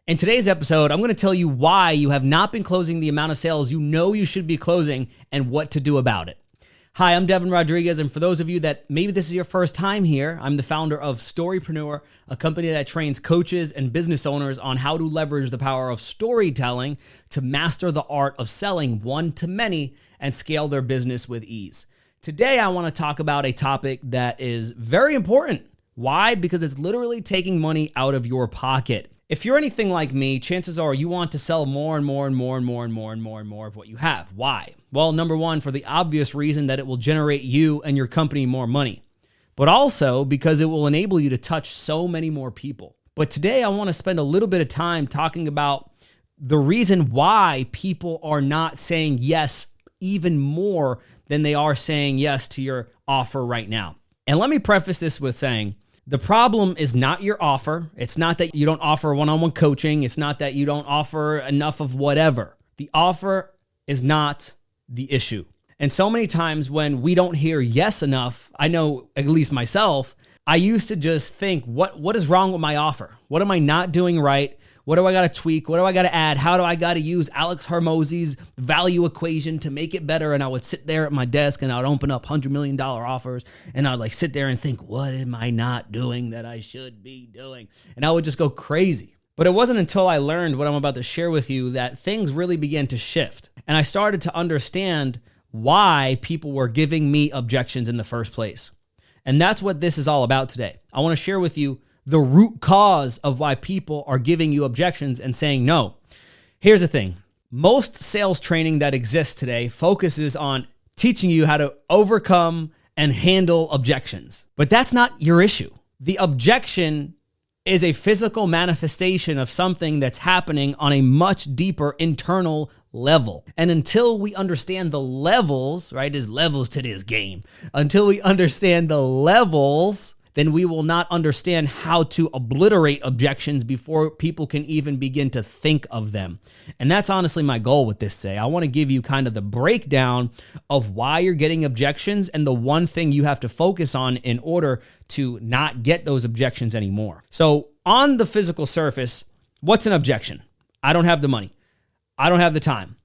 In today's episode, I'm going to tell you why you have not been closing the amount of sales you know you should be closing and what to do about it. Hi, I'm Devin Rodriguez, and for those of you that maybe this is your first time here, I'm the founder of Storypreneur, a company that trains coaches and business owners on how to leverage the power of storytelling to master the art of selling one to many and scale their business with ease. Today, I want to talk about a topic that is very important. Why? Because it's literally taking money out of your pocket. If you're anything like me, chances are you want to sell more and more of what you have. Why? Well, number one, for the obvious reason that it will generate you and your company more money, but also because it will enable you to touch so many more people. But today I want to spend a little bit of time talking about the reason why people are not saying yes even more than they are saying yes to your offer right now. And let me preface this with saying, the problem is not your offer. It's not that you don't offer one-on-one coaching. It's not that you don't offer enough of whatever. The offer is not the issue. And so many times when we don't hear yes enough, I know at least myself, I used to just think, what is wrong with my offer? What am I not doing right? What do I got to tweak? What do I got to add? How do I got to use Alex Hormozi's value equation to make it better? And I would sit there at my desk and I would open up $100 million offers and I'd sit there and think, what am I not doing that I should be doing? And I would just go crazy. But it wasn't until I learned what I'm about to share with you that things really began to shift. And I started to understand why people were giving me objections in the first place. And that's what this is all about today. I want to share with you the root cause of why people are giving you objections and saying no. Here's the thing. Most sales training that exists today focuses on teaching you how to overcome and handle objections. But that's not your issue. The objection is a physical manifestation of something that's happening on a much deeper internal level. And until we understand the levels, right? There's levels to this game. Until we understand the levels, then we will not understand how to obliterate objections before people can even begin to think of them. And that's honestly my goal with this today. I want to give you kind of the breakdown of why you're getting objections and the one thing you have to focus on in order to not get those objections anymore. So on the physical surface, what's an objection? I don't have the money. I don't have the time.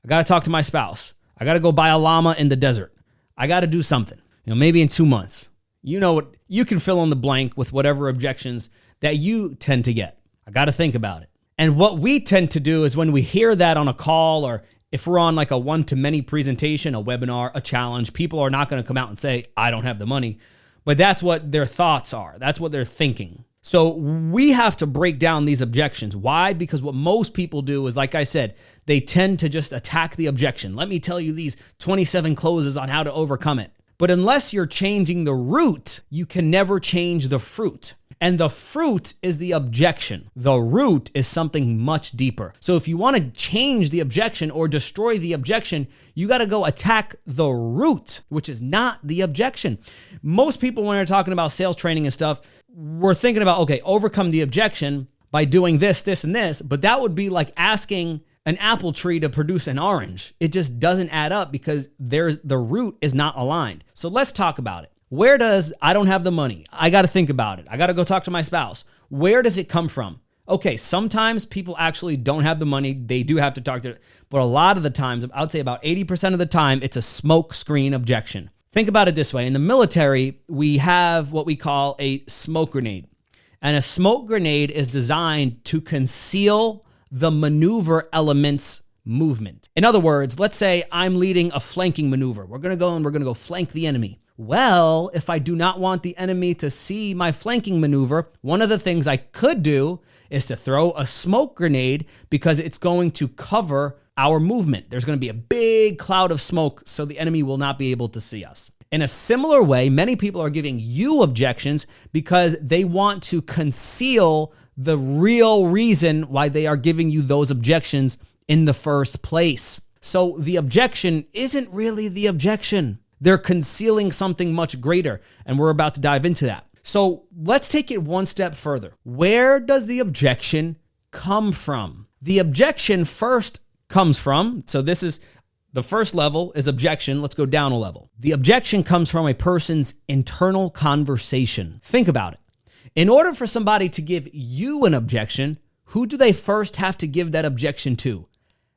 I got to talk to my spouse. I got to go buy a llama in the desert. I got to do something, maybe in 2 months. You know what? You can fill in the blank with whatever objections that you tend to get. I got to think about it. And what we tend to do is when we hear that on a call or if we're on a one-to-many presentation, a webinar, a challenge, people are not going to come out and say, I don't have the money. But that's what their thoughts are. That's what they're thinking. So we have to break down these objections. Why? Because what most people do is, like I said, they tend to just attack the objection. Let me tell you these 27 closes on how to overcome it. But unless you're changing the root, you can never change the fruit. And the fruit is the objection. The root is something much deeper. So if you want to change the objection or destroy the objection, you got to go attack the root, which is not the objection. Most people, when they're talking about sales training and stuff, we're thinking about, okay, overcome the objection by doing this, this, and this. But that would be like asking an apple tree to produce an orange. It just doesn't add up because the root is not aligned. So let's talk about it. Where does I don't have the money? I got to think about it. I got to go talk to my spouse. Where does it come from? Okay, sometimes people actually don't have the money. They do have to talk to it. But a lot of the times, I would say about 80% of the time, it's a smoke screen objection. Think about it this way. In the military, we have what we call a smoke grenade. And a smoke grenade is designed to conceal the maneuver element's movement. In other words, let's say I'm leading a flanking maneuver. We're going to go flank the enemy. Well, if I do not want the enemy to see my flanking maneuver, one of the things I could do is to throw a smoke grenade because it's going to cover our movement. There's going to be a big cloud of smoke so the enemy will not be able to see us. In a similar way, many people are giving you objections because they want to conceal the real reason why they are giving you those objections in the first place. So the objection isn't really the objection. They're concealing something much greater, and we're about to dive into that. So let's take it one step further. Where does the objection come from? The objection first comes from, so this is the first level is objection. Let's go down a level. The objection comes from a person's internal conversation. Think about it. In order for somebody to give you an objection, who do they first have to give that objection to?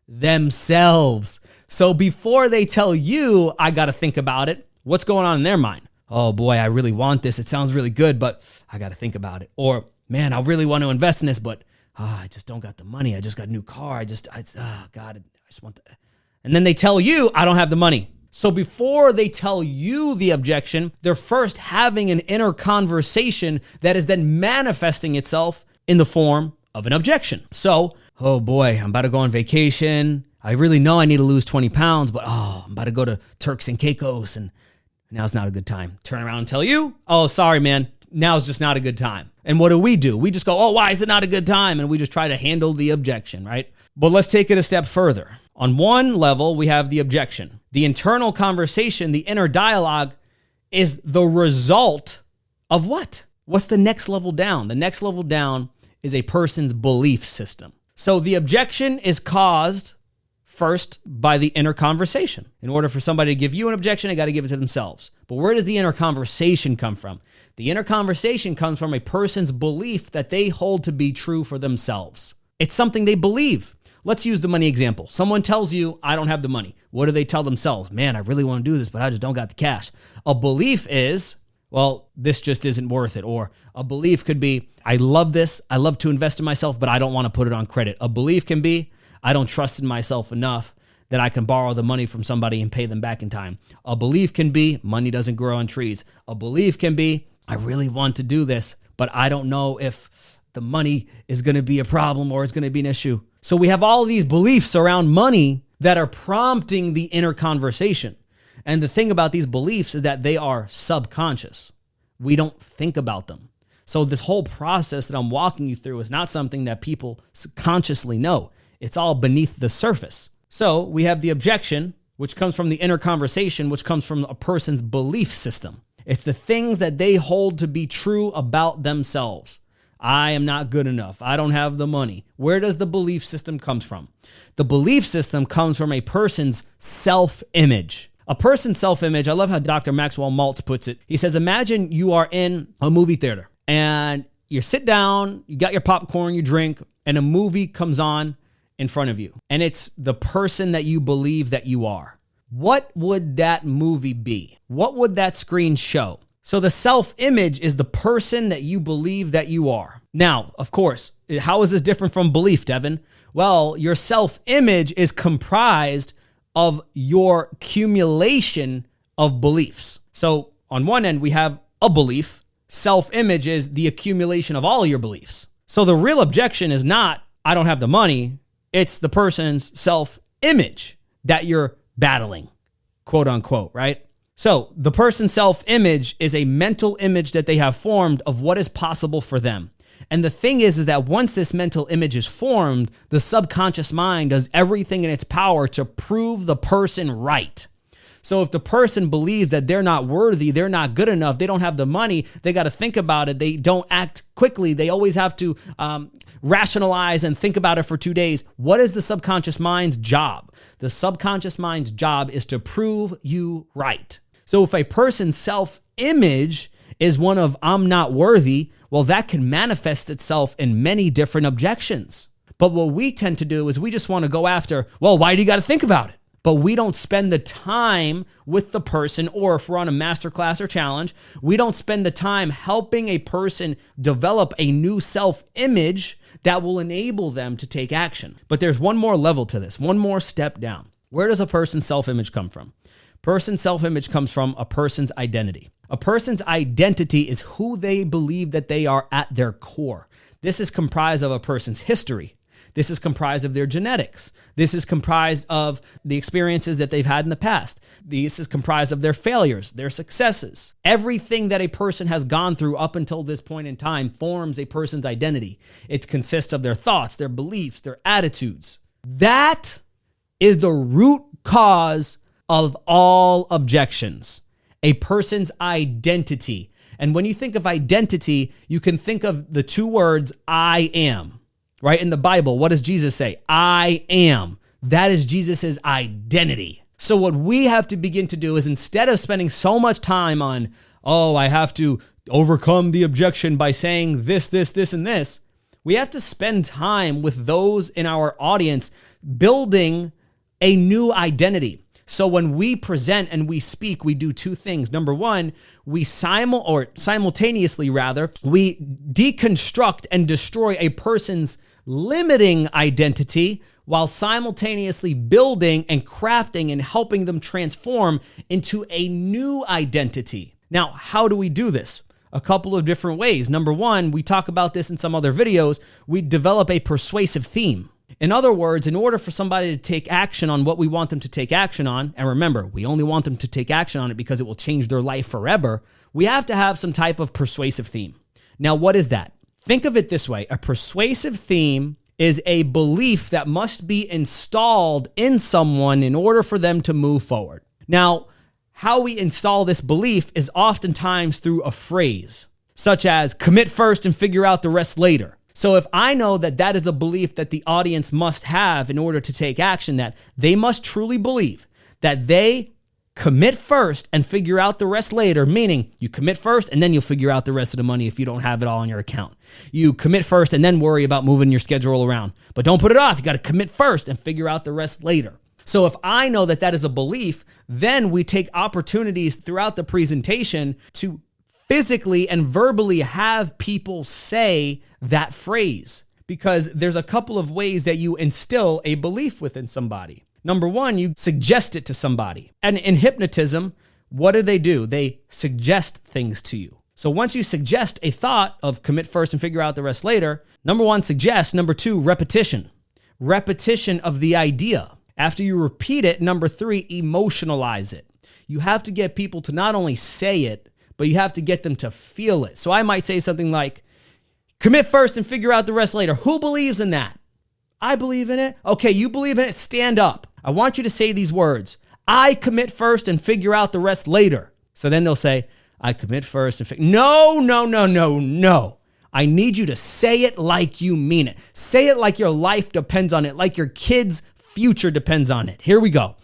Themselves. So before they tell you, I got to think about it, what's going on in their mind? Oh boy, I really want this. It sounds really good, but I got to think about it. Or, man, I really want to invest in this, but I just don't got the money. I just got a new car. I just want that. And then they tell you, I don't have the money. So before they tell you the objection, they're first having an inner conversation that is then manifesting itself in the form of an objection. So, oh boy, I'm about to go on vacation. I really know I need to lose 20 pounds, but I'm about to go to Turks and Caicos and now's not a good time. Turn around and tell you, oh, sorry, man. Now's just not a good time. And what do? We just go, oh, why is it not a good time? And we just try to handle the objection, right? But let's take it a step further. On one level, we have the objection. The internal conversation, the inner dialogue is the result of what? What's the next level down? The next level down is a person's belief system. So the objection is caused first by the inner conversation. In order for somebody to give you an objection, they got to give it to themselves. But where does the inner conversation come from? The inner conversation comes from a person's belief that they hold to be true for themselves. It's something they believe. Let's use the money example. Someone tells you, I don't have the money. What do they tell themselves? Man, I really want to do this, but I just don't got the cash. A belief is, well, this just isn't worth it. Or a belief could be, I love this. I love to invest in myself, but I don't want to put it on credit. A belief can be, I don't trust in myself enough that I can borrow the money from somebody and pay them back in time. A belief can be, money doesn't grow on trees. A belief can be, I really want to do this, but I don't know if the money is going to be a problem or it's going to be an issue. So we have all these beliefs around money that are prompting the inner conversation. And the thing about these beliefs is that they are subconscious. We don't think about them. So this whole process that I'm walking you through is not something that people consciously know. It's all beneath the surface. So we have the objection, which comes from the inner conversation, which comes from a person's belief system. It's the things that they hold to be true about themselves. I am not good enough. I don't have the money. Where does the belief system come from? The belief system comes from a person's self-image. A person's self-image, I love how Dr. Maxwell Maltz puts it. He says, imagine you are in a movie theater and you sit down, you got your popcorn, you drink, and a movie comes on in front of you. And it's the person that you believe that you are. What would that movie be? What would that screen show? So the self-image is the person that you believe that you are. Now, of course, how is this different from belief, Devin? Well, your self-image is comprised of your accumulation of beliefs. So on one end, we have a belief. Self-image is the accumulation of all your beliefs. So the real objection is not, I don't have the money. It's the person's self-image that you're battling, quote unquote, right? So the person's self-image is a mental image that they have formed of what is possible for them. And the thing is that once this mental image is formed, the subconscious mind does everything in its power to prove the person right. So if the person believes that they're not worthy, they're not good enough, they don't have the money, they got to think about it. They don't act quickly. They always have to rationalize and think about it for 2 days. What is the subconscious mind's job? The subconscious mind's job is to prove you right. So if a person's self-image is one of I'm not worthy, well, that can manifest itself in many different objections. But what we tend to do is we just want to go after, well, why do you got to think about it? But we don't spend the time with the person, or if we're on a masterclass or challenge, we don't spend the time helping a person develop a new self-image that will enable them to take action. But there's one more level to this, one more step down. Where does a person's self-image come from? Person's self-image comes from a person's identity. A person's identity is who they believe that they are at their core. This is comprised of a person's history. This is comprised of their genetics. This is comprised of the experiences that they've had in the past. This is comprised of their failures, their successes. Everything that a person has gone through up until this point in time forms a person's identity. It consists of their thoughts, their beliefs, their attitudes. That is the root cause of all objections. A person's identity. And when you think of identity, you can think of the two words, I am. Right? In the Bible, what does Jesus say? I am. That is Jesus's identity. So what we have to begin to do is, instead of spending so much time on, oh, I have to overcome the objection by saying this, and this, We have to spend time with those in our audience building a new identity. So when we present and we speak, we do two things. Number one, we simultaneously, we deconstruct and destroy a person's limiting identity while simultaneously building and crafting and helping them transform into a new identity. Now, how do we do this? A couple of different ways. Number one, we talk about this in some other videos. We develop a persuasive theme. In other words, in order for somebody to take action on what we want them to take action on, and remember, we only want them to take action on it because it will change their life forever, we have to have some type of persuasive theme. Now, what is that? Think of it this way. A persuasive theme is a belief that must be installed in someone in order for them to move forward. Now, how we install this belief is oftentimes through a phrase, such as commit first and figure out the rest later. So if I know that that is a belief that the audience must have in order to take action, that they must truly believe that they commit first and figure out the rest later, meaning you commit first and then you'll figure out the rest of the money if you don't have it all in your account. You commit first and then worry about moving your schedule around. But don't put it off. You got to commit first and figure out the rest later. So if I know that that is a belief, then we take opportunities throughout the presentation to physically and verbally have people say that phrase, because there's a couple of ways that you instill a belief within somebody. Number one, you suggest it to somebody. And in hypnotism, what do? They suggest things to you. So once you suggest a thought of commit first and figure out the rest later, number one, suggest. Number two, repetition. Repetition of the idea. After you repeat it, number three, emotionalize it. You have to get people to not only say it, but you have to get them to feel it. So I might say something like, commit first and figure out the rest later. Who believes in that? I believe in it. Okay, you believe in it. Stand up. I want you to say these words. I commit first and figure out the rest later. So then they'll say, I commit first and No. I need you to say it like you mean it. Say it like your life depends on it, like your kid's future depends on it. Here we go.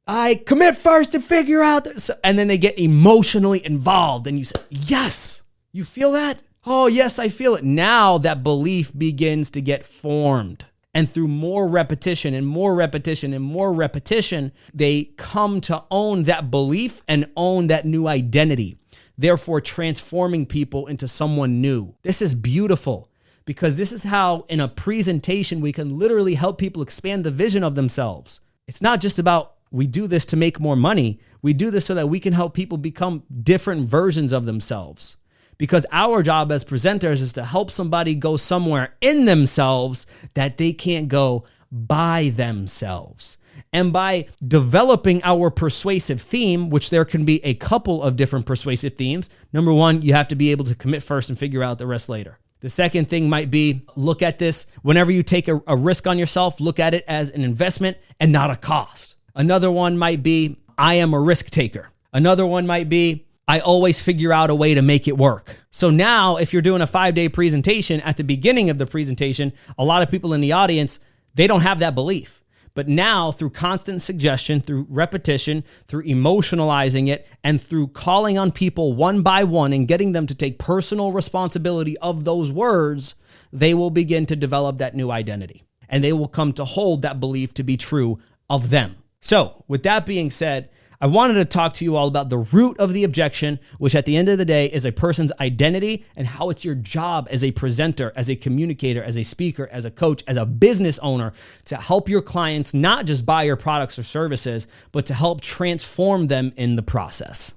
I commit first and figure out this. And then they get emotionally involved and you say, yes, you feel that? Oh, yes, I feel it. Now that belief begins to get formed. And through more repetition and more repetition and more repetition, they come to own that belief and own that new identity, therefore transforming people into someone new. This is beautiful because this is how in a presentation we can literally help people expand the vision of themselves. It's not just about we do this to make more money. We do this so that we can help people become different versions of themselves. Because our job as presenters is to help somebody go somewhere in themselves that they can't go by themselves. And by developing our persuasive theme, which there can be a couple of different persuasive themes. Number one, you have to be able to commit first and figure out the rest later. The second thing might be, look at this. Whenever you take a risk on yourself, look at it as an investment and not a cost. Another one might be, I am a risk taker. Another one might be, I always figure out a way to make it work. So now if you're doing a 5-day presentation, at the beginning of the presentation, a lot of people in the audience, they don't have that belief. But now through constant suggestion, through repetition, through emotionalizing it, and through calling on people one by one and getting them to take personal responsibility of those words, they will begin to develop that new identity. And they will come to hold that belief to be true of them. So with that being said, I wanted to talk to you all about the root of the objection, which at the end of the day is a person's identity and how it's your job as a presenter, as a communicator, as a speaker, as a coach, as a business owner to help your clients not just buy your products or services, but to help transform them in the process.